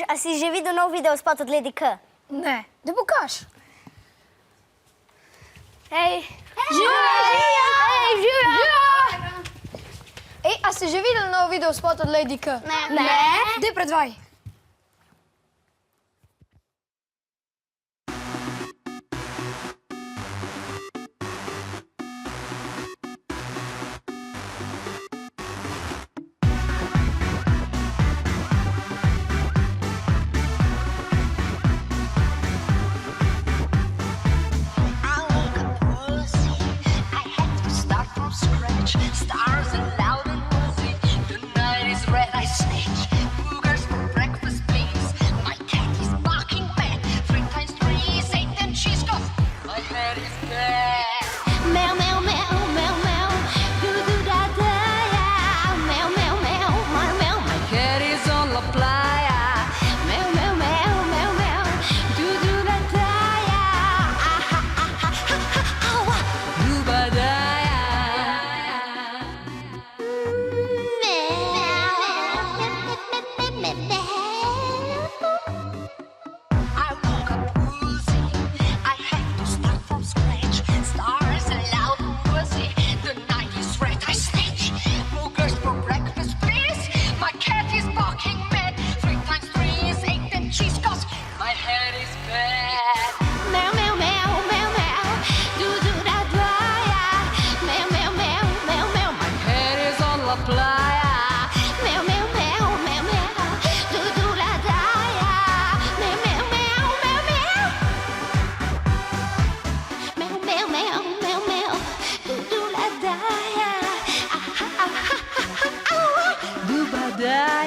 a si že videl nov video spot od Lady K? Ne, da pokaž. Hej. Ej, a si že videl nov video spot od Lady K? Ne. Daj predvaj. Stars and loud and music. The night is red, I snitch. Boogers for breakfast, please. My cat is barking bad. 3 times 3 is 8 and she's got. My head is bad. Meow, meow, meow, meow, meow. Do-do-da-da, yeah. Meow, meow, meow, meow, meow. My cat is on la playa. Meow, meow, meow, meow, meow. Do-do-da-da, yeah. Ah-ha-ah-ha-ha-ha-ha. Do-ba-da-ya. I woke up woozy. I had to start from scratch. Stars and loud music. The night is red, I snitch. Boogers for breakfast, please. My cat is barking mad. 3 times 3 is 8 and she's got. My head is bad. Meow, meow, meow, meow, meow. Do-do-da-da, yeah. Meow, meow, meow, meow, meow. My head is on la playa. Meow, meow, meow, meow, meow. Do-do-da-da, yeah. Meow, meow, meow, meow, meow. Meow, meow, meow, meow, meow. Do-do-da-da, yeah. Ah-ha-ah-ha-ha-ha-ha. Do-ba-da.